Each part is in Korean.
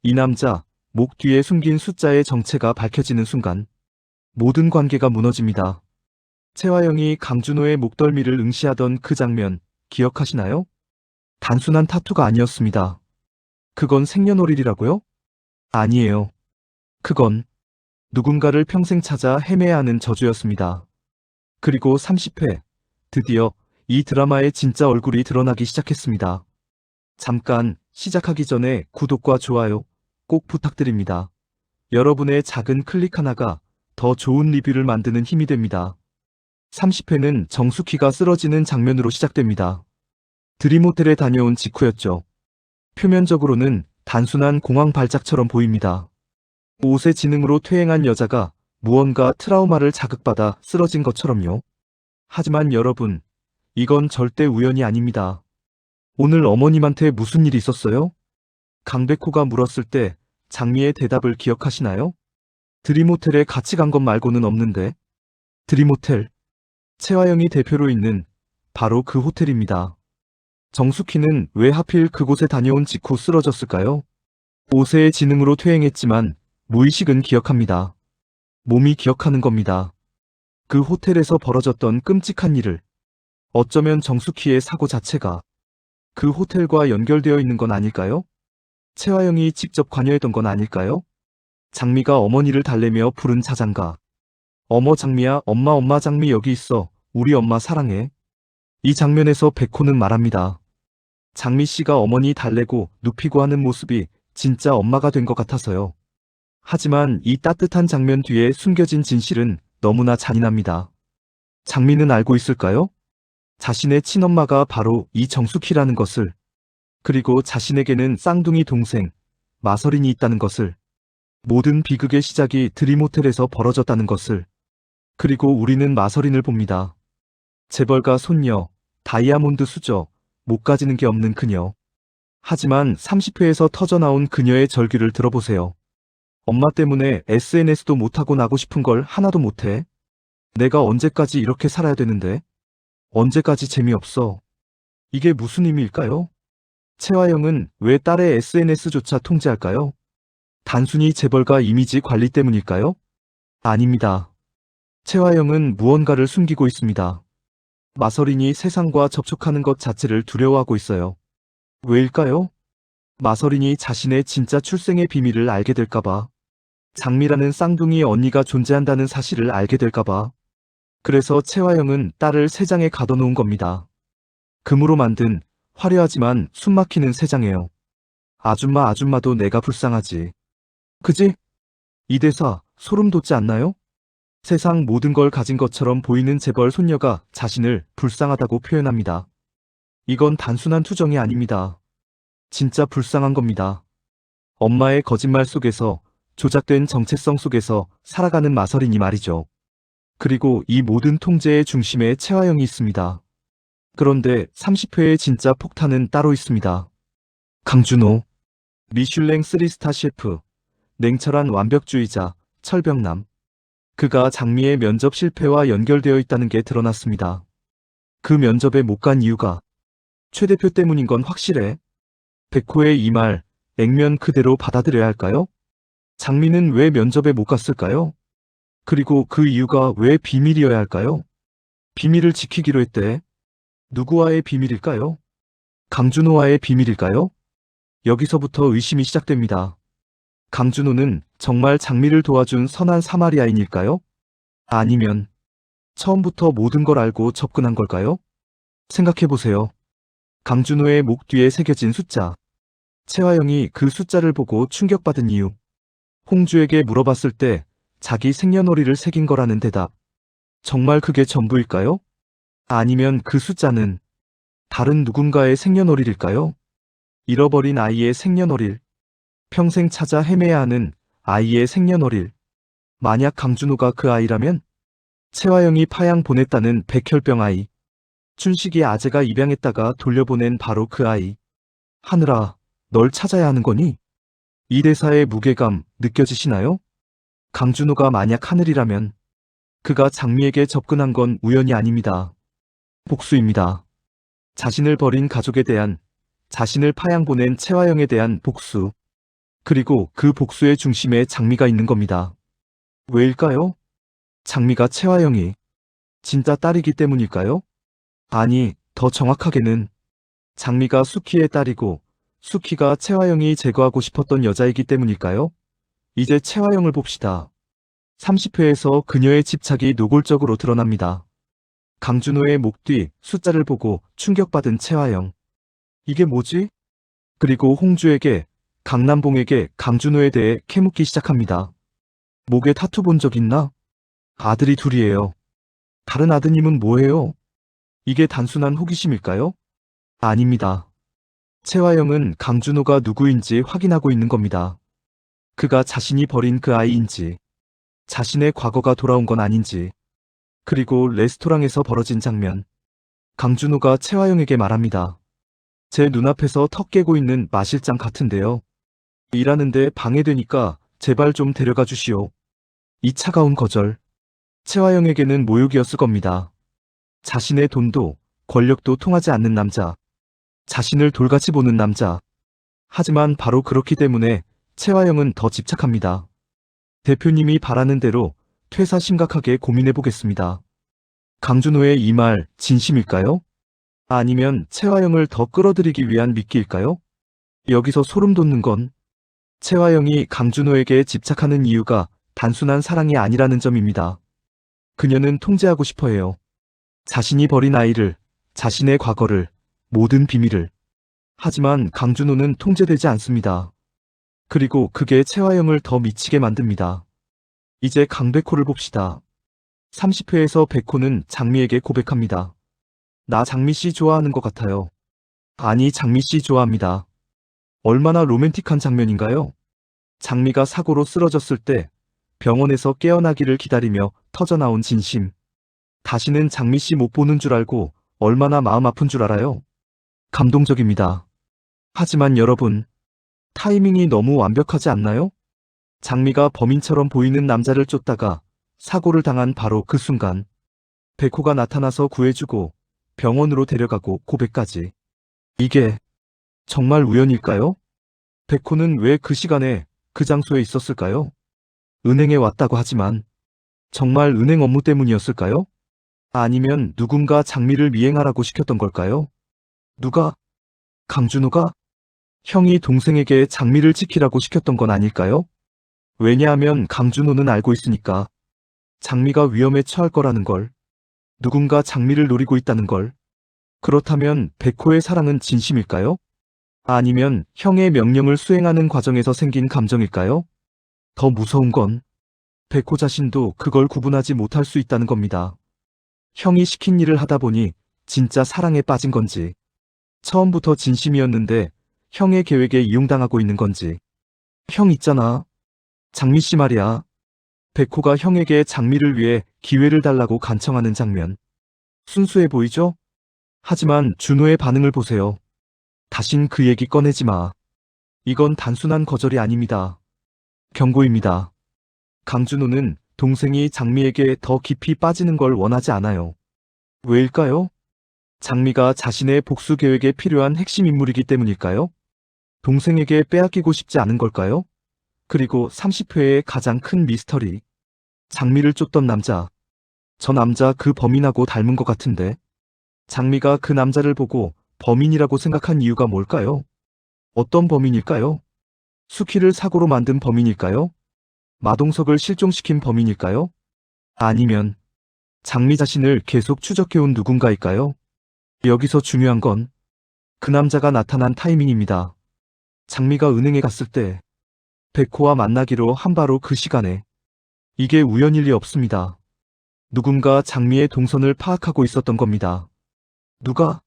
이 남자, 목 뒤에 숨긴 숫자의 정체가 밝혀지는 순간 모든 관계가 무너집니다. 채화영이 강준호의 목덜미를 응시하던 그 장면 기억하시나요? 단순한 타투가 아니었습니다. 그건 생년월일이라고요? 아니에요. 그건 누군가를 평생 찾아 헤매야 하는 저주였습니다. 그리고 30회, 드디어 이 드라마의 진짜 얼굴이 드러나기 시작했습니다. 잠깐 시작하기 전에 구독과 좋아요 꼭 부탁드립니다. 여러분의 작은 클릭 하나가 더 좋은 리뷰를 만드는 힘이 됩니다. 30회는 정숙희가 쓰러지는 장면으로 시작됩니다. 드림호텔에 다녀온 직후였죠. 표면적으로는 단순한 공황 발작처럼 보입니다. 옷의 지능으로 퇴행한 여자가 무언가 트라우마를 자극받아 쓰러진 것처럼요. 하지만 여러분, 이건 절대 우연이 아닙니다. 오늘 어머님한테 무슨 일이 있었어요? 강백호가 물었을 때 장미의 대답을 기억하시나요? 드림호텔에 같이 간 것 말고는 없는데. 드림호텔. 채화영이 대표로 있는 바로 그 호텔입니다. 정숙희는 왜 하필 그곳에 다녀온 직후 쓰러졌을까요? 5세의 지능으로 퇴행했지만 무의식은 기억합니다. 몸이 기억하는 겁니다. 그 호텔에서 벌어졌던 끔찍한 일을. 어쩌면 정숙희의 사고 자체가 그 호텔과 연결되어 있는 건 아닐까요? 채화영이 직접 관여했던 건 아닐까요? 장미가 어머니를 달래며 부른 자장가. 어머 장미야, 엄마 장미 여기 있어. 우리 엄마 사랑해. 이 장면에서 백호는 말합니다. 장미 씨가 어머니 달래고 눕히고 하는 모습이 진짜 엄마가 된 것 같아서요. 하지만 이 따뜻한 장면 뒤에 숨겨진 진실은 너무나 잔인합니다. 장미는 알고 있을까요? 자신의 친엄마가 바로 이 정숙희라는 것을. 그리고 자신에게는 쌍둥이 동생, 마서린이 있다는 것을. 모든 비극의 시작이 드림호텔에서 벌어졌다는 것을. 그리고 우리는 마서린을 봅니다. 재벌가 손녀, 다이아몬드 수저, 못 가지는 게 없는 그녀. 하지만 30회에서 터져나온 그녀의 절규를 들어보세요. 엄마 때문에 SNS도 못하고 나고 싶은 걸 하나도 못해. 내가 언제까지 이렇게 살아야 되는데? 언제까지 재미없어? 이게 무슨 의미일까요? 채화영은 왜 딸의 SNS조차 통제할까요? 단순히 재벌가 이미지 관리 때문일까요? 아닙니다. 채화영은 무언가를 숨기고 있습니다. 마서린이 세상과 접촉하는 것 자체를 두려워하고 있어요. 왜일까요? 마서린이 자신의 진짜 출생의 비밀을 알게 될까봐. 장미라는 쌍둥이 언니가 존재한다는 사실을 알게 될까봐. 그래서 채화영은 딸을 새장에 가둬놓은 겁니다. 금으로 만든 화려하지만 숨막히는 새장이에요. 아줌마도 내가 불쌍하지. 그지? 이 대사 소름 돋지 않나요? 세상 모든 걸 가진 것처럼 보이는 재벌 손녀가 자신을 불쌍하다고 표현합니다. 이건 단순한 투정이 아닙니다. 진짜 불쌍한 겁니다. 엄마의 거짓말 속에서, 조작된 정체성 속에서 살아가는 마서린이 말이죠. 그리고 이 모든 통제의 중심에 채화영이 있습니다. 그런데 30회의 진짜 폭탄은 따로 있습니다. 강준호. 미슐랭 3스타 셰프. 냉철한 완벽주의자, 철벽남. 그가 장미의 면접 실패와 연결되어 있다는 게 드러났습니다. 그 면접에 못 간 이유가 최 대표 때문인 건 확실해. 백호의 이 말, 액면 그대로 받아들여야 할까요? 장미는 왜 면접에 못 갔을까요? 그리고 그 이유가 왜 비밀이어야 할까요? 비밀을 지키기로 했대. 누구와의 비밀일까요? 강준호와의 비밀일까요? 여기서부터 의심이 시작됩니다. 강준호는 정말 장미를 도와준 선한 사마리아인일까요? 아니면 처음부터 모든 걸 알고 접근한 걸까요? 생각해보세요. 강준호의 목 뒤에 새겨진 숫자. 채화영이 그 숫자를 보고 충격받은 이유. 홍주에게 물어봤을 때 자기 생년월일을 새긴 거라는 대답. 정말 그게 전부일까요? 아니면 그 숫자는 다른 누군가의 생년월일일까요? 잃어버린 아이의 생년월일. 평생 찾아 헤매야 하는 아이의 생년월일. 만약 강준호가 그 아이라면? 채화영이 파양 보냈다는 백혈병 아이. 춘식이 아재가 입양했다가 돌려보낸 바로 그 아이. 하늘아, 널 찾아야 하는 거니? 이 대사의 무게감 느껴지시나요? 강준호가 만약 하늘이라면 그가 장미에게 접근한 건 우연이 아닙니다. 복수입니다. 자신을 버린 가족에 대한, 자신을 파양 보낸 채화영에 대한 복수. 그리고 그 복수의 중심에 장미가 있는 겁니다. 왜일까요? 장미가 채화영이 진짜 딸이기 때문일까요? 아니, 더 정확하게는 장미가 수키의 딸이고 수키가 채화영이 제거하고 싶었던 여자이기 때문일까요? 이제 채화영을 봅시다. 30회에서 그녀의 집착이 노골적으로 드러납니다. 강준호의 목 뒤 숫자를 보고 충격받은 채화영. 이게 뭐지? 그리고 홍주에게, 강남봉에게 강준호에 대해 캐묻기 시작합니다. 목에 타투 본 적 있나? 아들이 둘이에요. 다른 아드님은 뭐예요? 이게 단순한 호기심일까요? 아닙니다. 채화영은 강준호가 누구인지 확인하고 있는 겁니다. 그가 자신이 버린 그 아이인지, 자신의 과거가 돌아온 건 아닌지, 그리고 레스토랑에서 벌어진 장면. 강준호가 채화영에게 말합니다. 제 눈앞에서 턱 깨고 있는 마실장 같은데요. 일하는데 방해되니까 제발 좀 데려가 주시오. 이 차가운 거절. 채화영에게는 모욕이었을 겁니다. 자신의 돈도 권력도 통하지 않는 남자. 자신을 돌같이 보는 남자. 하지만 바로 그렇기 때문에 채화영은 더 집착합니다. 대표님이 바라는 대로 퇴사 심각하게 고민해 보겠습니다. 강준호의 이 말 진심일까요? 아니면 채화영을 더 끌어들이기 위한 미끼일까요? 여기서 소름 돋는 건 채화영이 강준호에게 집착하는 이유가 단순한 사랑이 아니라는 점입니다. 그녀는 통제하고 싶어 해요. 자신이 버린 아이를, 자신의 과거를, 모든 비밀을. 하지만 강준호는 통제되지 않습니다. 그리고 그게 채화영을 더 미치게 만듭니다. 이제 강백호를 봅시다. 30회에서 백호는 장미에게 고백합니다. 나 장미씨 좋아하는 것 같아요. 아니, 장미씨 좋아합니다. 얼마나 로맨틱한 장면인가요? 장미가 사고로 쓰러졌을 때 병원에서 깨어나기를 기다리며 터져나온 진심. 다시는 장미씨 못 보는 줄 알고 얼마나 마음 아픈 줄 알아요? 감동적입니다. 하지만 여러분, 타이밍이 너무 완벽하지 않나요? 장미가 범인처럼 보이는 남자를 쫓다가 사고를 당한 바로 그 순간, 백호가 나타나서 구해주고 병원으로 데려가고 고백까지. 이게 정말 우연일까요? 백호는 왜 그 시간에 그 장소에 있었을까요? 은행에 왔다고 하지만 정말 은행 업무 때문이었을까요? 아니면 누군가 장미를 미행하라고 시켰던 걸까요? 누가? 강준호가? 형이 동생에게 장미를 지키라고 시켰던 건 아닐까요? 왜냐하면 강준호는 알고 있으니까. 장미가 위험에 처할 거라는 걸. 누군가 장미를 노리고 있다는 걸. 그렇다면 백호의 사랑은 진심일까요? 아니면 형의 명령을 수행하는 과정에서 생긴 감정일까요? 더 무서운 건 백호 자신도 그걸 구분하지 못할 수 있다는 겁니다. 형이 시킨 일을 하다 보니 진짜 사랑에 빠진 건지, 처음부터 진심이었는데 형의 계획에 이용당하고 있는 건지. 형 있잖아. 장미씨 말이야. 백호가 형에게 장미를 위해 기회를 달라고 간청하는 장면. 순수해 보이죠? 하지만 준호의 반응을 보세요. 다신 그 얘기 꺼내지 마. 이건 단순한 거절이 아닙니다. 경고입니다. 강준호는 동생이 장미에게 더 깊이 빠지는 걸 원하지 않아요. 왜일까요? 장미가 자신의 복수 계획에 필요한 핵심 인물이기 때문일까요? 동생에게 빼앗기고 싶지 않은 걸까요? 그리고 30회의 가장 큰 미스터리. 장미를 쫓던 남자. 저 남자 그 범인하고 닮은 것 같은데. 장미가 그 남자를 보고 범인이라고 생각한 이유가 뭘까요? 어떤 범인일까요? 수키를 사고로 만든 범인일까요? 마동석을 실종시킨 범인일까요? 아니면 장미 자신을 계속 추적해온 누군가일까요? 여기서 중요한 건 그 남자가 나타난 타이밍입니다. 장미가 은행에 갔을 때 백호와 만나기로 한 바로 그 시간에. 이게 우연일 리 없습니다. 누군가 장미의 동선을 파악하고 있었던 겁니다. 누가?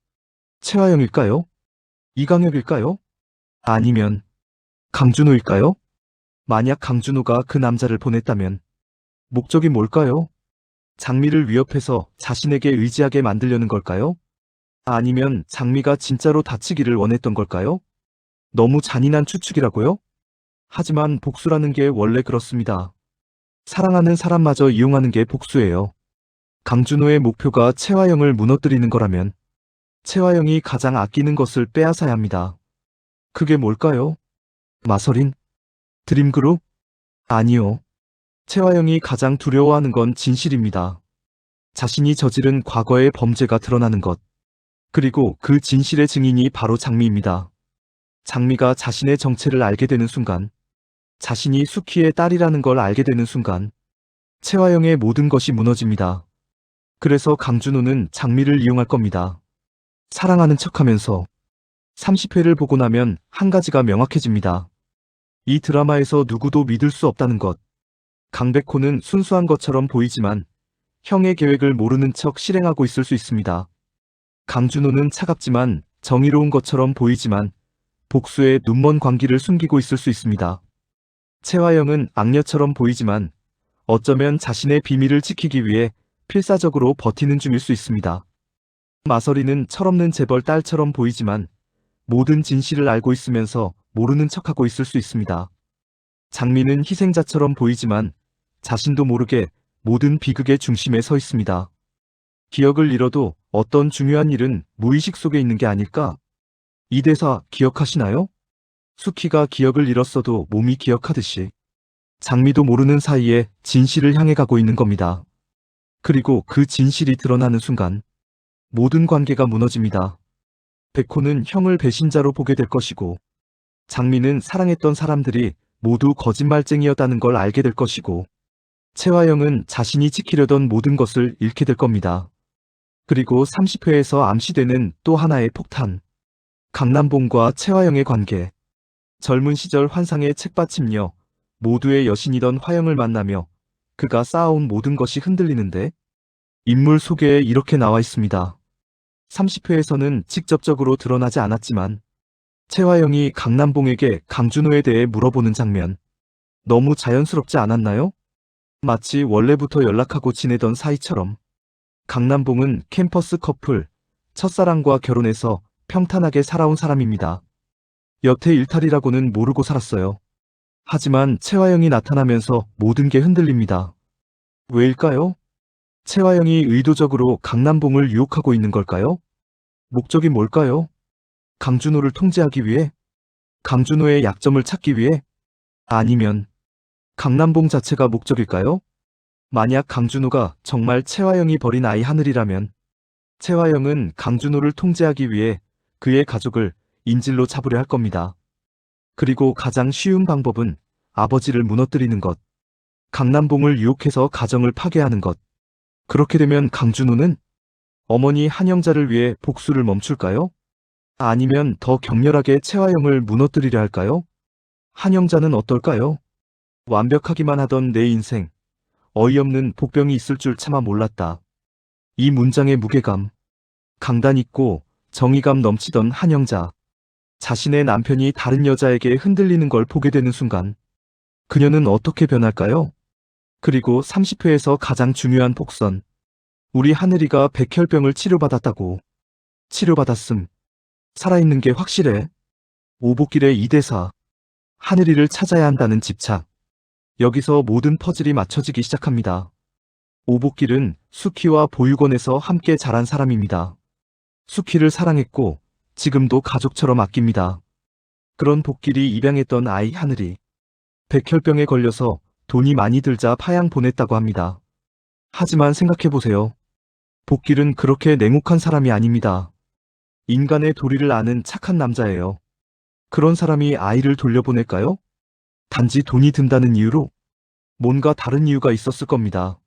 채화영일까요? 이강혁일까요? 아니면 강준호일까요? 만약 강준호가 그 남자를 보냈다면 목적이 뭘까요? 장미를 위협해서 자신에게 의지하게 만들려는 걸까요? 아니면 장미가 진짜로 다치기를 원했던 걸까요? 너무 잔인한 추측이라고요? 하지만 복수라는 게 원래 그렇습니다. 사랑하는 사람마저 이용하는 게 복수예요. 강준호의 목표가 채화영을 무너뜨리는 거라면 채화영이 가장 아끼는 것을 빼앗아야 합니다. 그게 뭘까요? 마서린? 드림그룹? 아니요. 채화영이 가장 두려워하는 건 진실입니다. 자신이 저지른 과거의 범죄가 드러나는 것. 그리고 그 진실의 증인이 바로 장미입니다. 장미가 자신의 정체를 알게 되는 순간, 자신이 수키의 딸이라는 걸 알게 되는 순간, 채화영의 모든 것이 무너집니다. 그래서 강준호는 장미를 이용할 겁니다. 사랑하는 척하면서 30회를 보고 나면 한 가지가 명확해집니다. 이 드라마에서 누구도 믿을 수 없다는 것. 강백호는 순수한 것처럼 보이지만 형의 계획을 모르는 척 실행하고 있을 수 있습니다. 강준호는 차갑지만 정의로운 것처럼 보이지만 복수의 눈먼 광기를 숨기고 있을 수 있습니다. 채화영은 악녀처럼 보이지만 어쩌면 자신의 비밀을 지키기 위해 필사적으로 버티는 중일 수 있습니다. 마서리는 철없는 재벌 딸처럼 보이지만 모든 진실을 알고 있으면서 모르는 척하고 있을 수 있습니다. 장미는 희생자처럼 보이지만 자신도 모르게 모든 비극의 중심에 서 있습니다. 기억을 잃어도 어떤 중요한 일은 무의식 속에 있는 게 아닐까? 이 대사 기억하시나요? 수키가 기억을 잃었어도 몸이 기억하듯이 장미도 모르는 사이에 진실을 향해 가고 있는 겁니다. 그리고 그 진실이 드러나는 순간 모든 관계가 무너집니다. 백호는 형을 배신자로 보게 될 것이고 장미는 사랑했던 사람들이 모두 거짓말쟁이였다는 걸 알게 될 것이고 채화영은 자신이 지키려던 모든 것을 잃게 될 겁니다. 그리고 30회에서 암시되는 또 하나의 폭탄. 강남봉과 채화영의 관계. 젊은 시절 환상의 책받침녀, 모두의 여신이던 화영을 만나며 그가 쌓아온 모든 것이 흔들리는데 인물 소개에 이렇게 나와 있습니다. 30회에서는 직접적으로 드러나지 않았지만 채화영이 강남봉에게 강준호에 대해 물어보는 장면. 너무 자연스럽지 않았나요? 마치 원래부터 연락하고 지내던 사이처럼. 강남봉은 캠퍼스 커플, 첫사랑과 결혼해서 평탄하게 살아온 사람입니다. 여태 일탈이라고는 모르고 살았어요. 하지만 채화영이 나타나면서 모든 게 흔들립니다. 왜일까요? 채화영이 의도적으로 강남봉을 유혹하고 있는 걸까요? 목적이 뭘까요? 강준호를 통제하기 위해? 강준호의 약점을 찾기 위해? 아니면 강남봉 자체가 목적일까요? 만약 강준호가 정말 채화영이 버린 아이 하늘이라면 채화영은 강준호를 통제하기 위해 그의 가족을 인질로 잡으려 할 겁니다. 그리고 가장 쉬운 방법은 아버지를 무너뜨리는 것. 강남봉을 유혹해서 가정을 파괴하는 것. 그렇게 되면 강준호는 어머니 한영자를 위해 복수를 멈출까요? 아니면 더 격렬하게 채화영을 무너뜨리려 할까요? 한영자는 어떨까요? 완벽하기만 하던 내 인생. 어이없는 복병이 있을 줄 차마 몰랐다. 이 문장의 무게감. 강단 있고 정의감 넘치던 한영자. 자신의 남편이 다른 여자에게 흔들리는 걸 보게 되는 순간 그녀는 어떻게 변할까요? 그리고 30회에서 가장 중요한 복선. 우리 하늘이가 백혈병을 치료받았다고. 치료받았음. 살아있는 게 확실해. 오복길의 이 대사. 하늘이를 찾아야 한다는 집착. 여기서 모든 퍼즐이 맞춰지기 시작합니다. 오복길은 수키와 보육원에서 함께 자란 사람입니다. 수키를 사랑했고 지금도 가족처럼 아낍니다. 그런 복길이 입양했던 아이 하늘이 백혈병에 걸려서 돈이 많이 들자 파양 보냈다고 합니다. 하지만 생각해보세요. 복길은 그렇게 냉혹한 사람이 아닙니다. 인간의 도리를 아는 착한 남자예요. 그런 사람이 아이를 돌려보낼까요? 단지 돈이 든다는 이유로? 뭔가 다른 이유가 있었을 겁니다.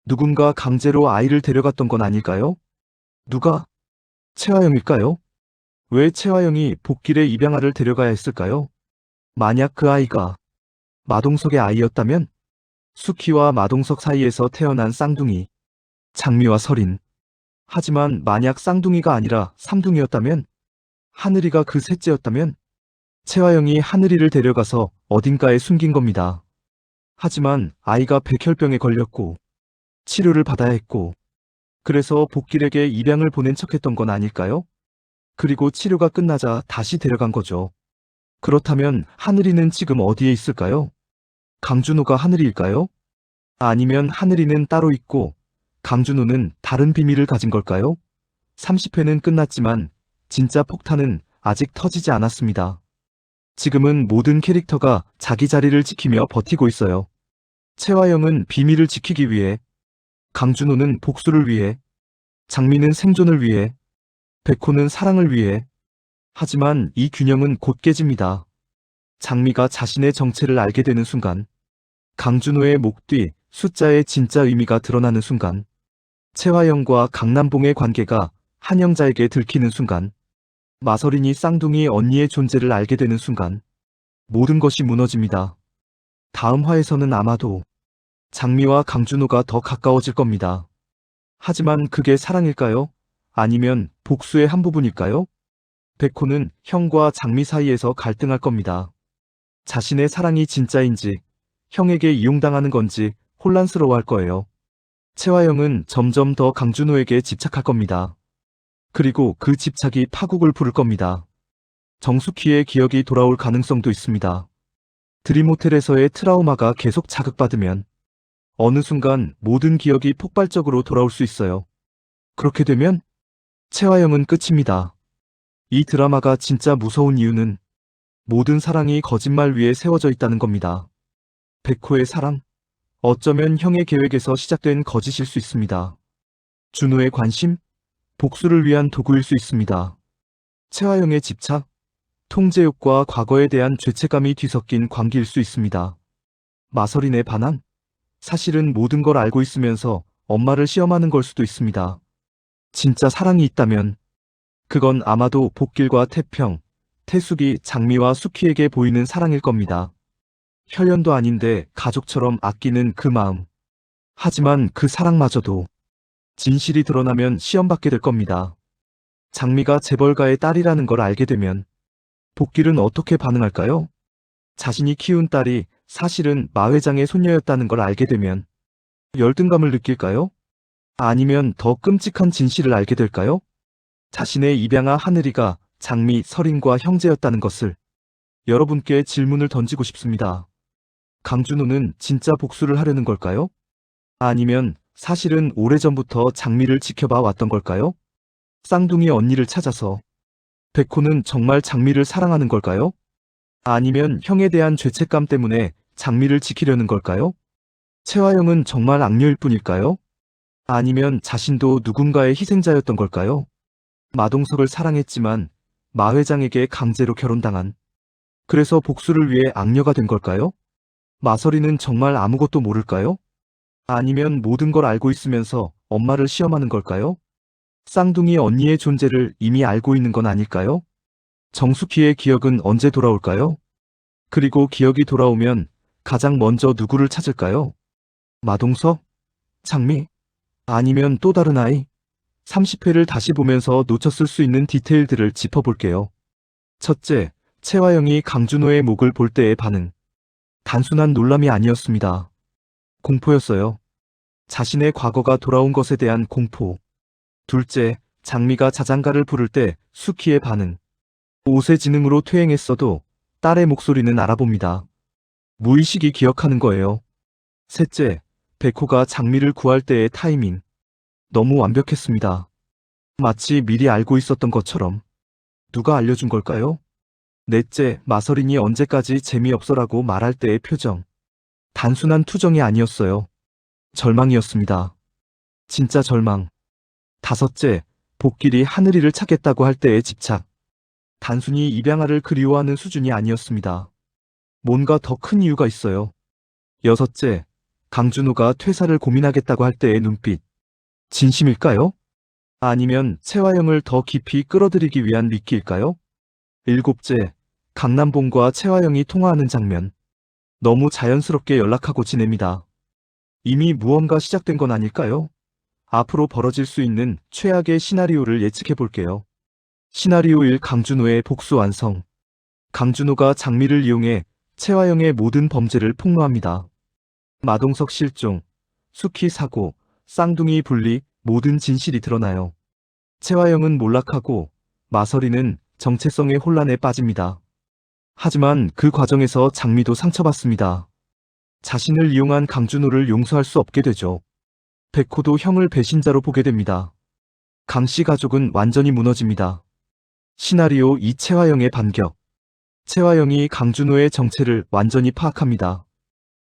누군가 강제로 아이를 데려갔던 건 아닐까요? 누가? 채화영일까요? 왜 채화영이 복길의 입양아를 데려가야 했을까요? 만약 그 아이가 마동석의 아이였다면? 수키와 마동석 사이에서 태어난 쌍둥이, 장미와 설인. 하지만 만약 쌍둥이가 아니라 삼둥이였다면? 하늘이가 그 셋째였다면? 채화영이 하늘이를 데려가서 어딘가에 숨긴 겁니다. 하지만 아이가 백혈병에 걸렸고 치료를 받아야 했고 그래서 복길에게 입양을 보낸 척했던 건 아닐까요? 그리고 치료가 끝나자 다시 데려간 거죠. 그렇다면 하늘이는 지금 어디에 있을까요? 강준호가 하늘이일까요? 아니면 하늘이는 따로 있고 강준호는 다른 비밀을 가진 걸까요? 30회는 끝났지만 진짜 폭탄은 아직 터지지 않았습니다. 지금은 모든 캐릭터가 자기 자리를 지키며 버티고 있어요. 채화영은 비밀을 지키기 위해, 강준호는 복수를 위해, 장미는 생존을 위해, 백호는 사랑을 위해. 하지만 이 균형은 곧 깨집니다. 장미가 자신의 정체를 알게 되는 순간, 강준호의 목 뒤 숫자의 진짜 의미가 드러나는 순간, 채화영과 강남봉의 관계가 한영자에게 들키는 순간, 마서린이 쌍둥이 언니의 존재를 알게 되는 순간, 모든 것이 무너집니다. 다음 화에서는 아마도 장미와 강준호가 더 가까워질 겁니다. 하지만 그게 사랑일까요? 아니면 복수의 한 부분일까요? 백호는 형과 장미 사이에서 갈등할 겁니다. 자신의 사랑이 진짜인지, 형에게 이용당하는 건지 혼란스러워할 거예요. 채화영은 점점 더 강준호에게 집착할 겁니다. 그리고 그 집착이 파국을 부를 겁니다. 정숙희의 기억이 돌아올 가능성도 있습니다. 드림호텔에서의 트라우마가 계속 자극받으면 어느 순간 모든 기억이 폭발적으로 돌아올 수 있어요. 그렇게 되면 채화영은 끝입니다. 이 드라마가 진짜 무서운 이유는 모든 사랑이 거짓말 위에 세워져 있다는 겁니다. 백호의 사랑, 어쩌면 형의 계획에서 시작된 거짓일 수 있습니다. 준호의 관심, 복수를 위한 도구일 수 있습니다. 채화영의 집착, 통제욕과 과거에 대한 죄책감이 뒤섞인 관계일 수 있습니다. 마서린의 반항, 사실은 모든 걸 알고 있으면서 엄마를 시험하는 걸 수도 있습니다. 진짜 사랑이 있다면 그건 아마도 복길과 태평, 태숙이 장미와 숙희에게 보이는 사랑일 겁니다. 혈연도 아닌데 가족처럼 아끼는 그 마음. 하지만 그 사랑마저도 진실이 드러나면 시험받게 될 겁니다. 장미가 재벌가의 딸이라는 걸 알게 되면 복길은 어떻게 반응할까요? 자신이 키운 딸이 사실은 마 회장의 손녀였다는 걸 알게 되면 열등감을 느낄까요? 아니면 더 끔찍한 진실을 알게 될까요? 자신의 입양아 하늘이가 장미, 서린과 형제였다는 것을. 여러분께 질문을 던지고 싶습니다. 강준호는 진짜 복수를 하려는 걸까요? 아니면 사실은 오래전부터 장미를 지켜봐 왔던 걸까요? 쌍둥이 언니를 찾아서. 백호는 정말 장미를 사랑하는 걸까요? 아니면 형에 대한 죄책감 때문에 장미를 지키려는 걸까요? 채화영은 정말 악녀일 뿐일까요? 아니면 자신도 누군가의 희생자였던 걸까요? 마동석을 사랑했지만 마 회장에게 강제로 결혼당한. 그래서 복수를 위해 악녀가 된 걸까요? 마서리는 정말 아무것도 모를까요? 아니면 모든 걸 알고 있으면서 엄마를 시험하는 걸까요? 쌍둥이 언니의 존재를 이미 알고 있는 건 아닐까요? 정숙희의 기억은 언제 돌아올까요? 그리고 기억이 돌아오면 가장 먼저 누구를 찾을까요? 마동석? 장미? 아니면 또 다른 아이? 30회를 다시 보면서 놓쳤을 수 있는 디테일들을 짚어볼게요. 첫째, 채화영이 강준호의 목을 볼 때의 반응. 단순한 놀람이 아니었습니다. 공포였어요. 자신의 과거가 돌아온 것에 대한 공포. 둘째, 장미가 자장가를 부를 때 숙희의 반응. 옷의 지능으로 퇴행했어도 딸의 목소리는 알아봅니다. 무의식이 기억하는 거예요. 셋째, 백호가 장미를 구할 때의 타이밍. 너무 완벽했습니다. 마치 미리 알고 있었던 것처럼. 누가 알려준 걸까요? 넷째, 마서린이 언제까지 재미없어라고 말할 때의 표정. 단순한 투정이 아니었어요. 절망이었습니다. 진짜 절망. 다섯째, 복길이 하늘이를 찾겠다고 할 때의 집착. 단순히 입양아를 그리워하는 수준이 아니었습니다. 뭔가 더 큰 이유가 있어요. 여섯째, 강준호가 퇴사를 고민하겠다고 할 때의 눈빛. 진심일까요? 아니면 채화영을 더 깊이 끌어들이기 위한 미끼일까요? 일곱째, 강남봉과 채화영이 통화하는 장면. 너무 자연스럽게 연락하고 지냅니다. 이미 무언가 시작된 건 아닐까요? 앞으로 벌어질 수 있는 최악의 시나리오를 예측해 볼게요. 시나리오 1, 강준호의 복수 완성. 강준호가 장미를 이용해 채화영의 모든 범죄를 폭로합니다. 마동석 실종, 숙희 사고, 쌍둥이 분리, 모든 진실이 드러나요. 채화영은 몰락하고 마서리는 정체성의 혼란에 빠집니다. 하지만 그 과정에서 장미도 상처받습니다. 자신을 이용한 강준호를 용서할 수 없게 되죠. 백호도 형을 배신자로 보게 됩니다. 강씨 가족은 완전히 무너집니다. 시나리오 2, 채화영의 반격. 채화영이 강준호의 정체를 완전히 파악합니다.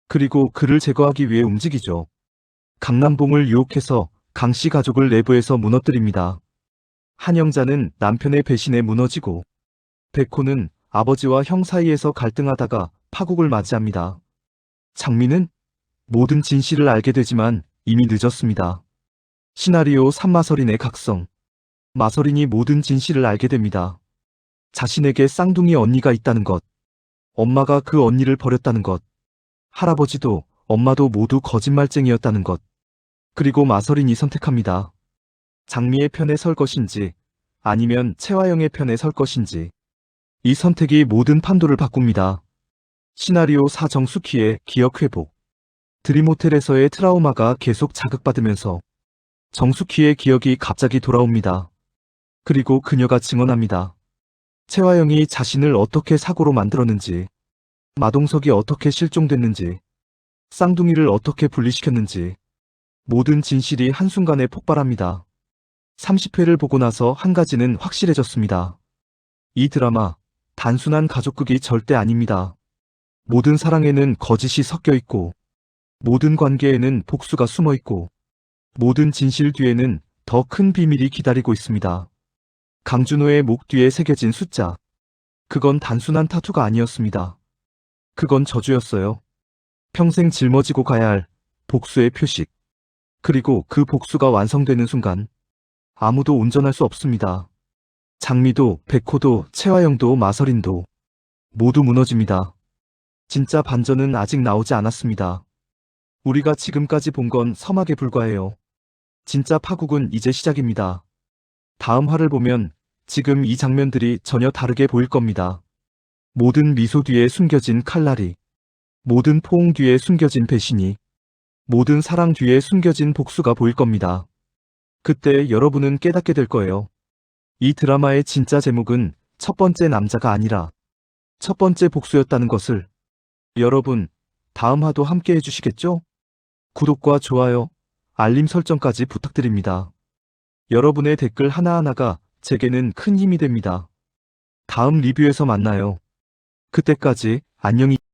그리고 그를 제거하기 위해 움직이죠. 강남봉을 유혹해서 강씨 가족을 내부에서 무너뜨립니다. 한영자는 남편의 배신에 무너지고 백호는 아버지와 형 사이에서 갈등하다가 파국을 맞이합니다. 장미는 모든 진실을 알게 되지만 이미 늦었습니다. 시나리오 3 마서린의 각성. 마서린이 모든 진실을 알게 됩니다. 자신에게 쌍둥이 언니가 있다는 것, 엄마가 그 언니를 버렸다는 것, 할아버지도 엄마도 모두 거짓말쟁이였다는 것. 그리고 마서린이 선택합니다. 장미의 편에 설 것인지 아니면 채화영의 편에 설 것인지. 이 선택이 모든 판도를 바꿉니다. 시나리오 4 정숙희의 기억 회복. 드림호텔에서의 트라우마가 계속 자극받으면서 정숙희의 기억이 갑자기 돌아옵니다. 그리고 그녀가 증언합니다. 채화영이 자신을 어떻게 사고로 만들었는지, 마동석이 어떻게 실종됐는지, 쌍둥이를 어떻게 분리시켰는지, 모든 진실이 한순간에 폭발합니다. 30회를 보고 나서 한 가지는 확실해졌습니다. 이 드라마, 단순한 가족극이 절대 아닙니다. 모든 사랑에는 거짓이 섞여 있고, 모든 관계에는 복수가 숨어 있고, 모든 진실 뒤에는 더 큰 비밀이 기다리고 있습니다. 강준호의 목 뒤에 새겨진 숫자. 그건 단순한 타투가 아니었습니다. 그건 저주였어요. 평생 짊어지고 가야 할 복수의 표식. 그리고 그 복수가 완성되는 순간 아무도 온전할 수 없습니다. 장미도, 백호도, 채화영도, 마서린도 모두 무너집니다. 진짜 반전은 아직 나오지 않았습니다. 우리가 지금까지 본 건 서막에 불과해요. 진짜 파국은 이제 시작입니다. 다음 화를 보면 지금 이 장면들이 전혀 다르게 보일 겁니다. 모든 미소 뒤에 숨겨진 칼날이, 모든 포옹 뒤에 숨겨진 배신이, 모든 사랑 뒤에 숨겨진 복수가 보일 겁니다. 그때 여러분은 깨닫게 될 거예요. 이 드라마의 진짜 제목은 첫 번째 남자가 아니라 첫 번째 복수였다는 것을. 여러분, 다음 화도 함께 해주시겠죠? 구독과 좋아요, 알림 설정까지 부탁드립니다. 여러분의 댓글 하나하나가 제게는 큰 힘이 됩니다. 다음 리뷰에서 만나요. 그때까지 안녕히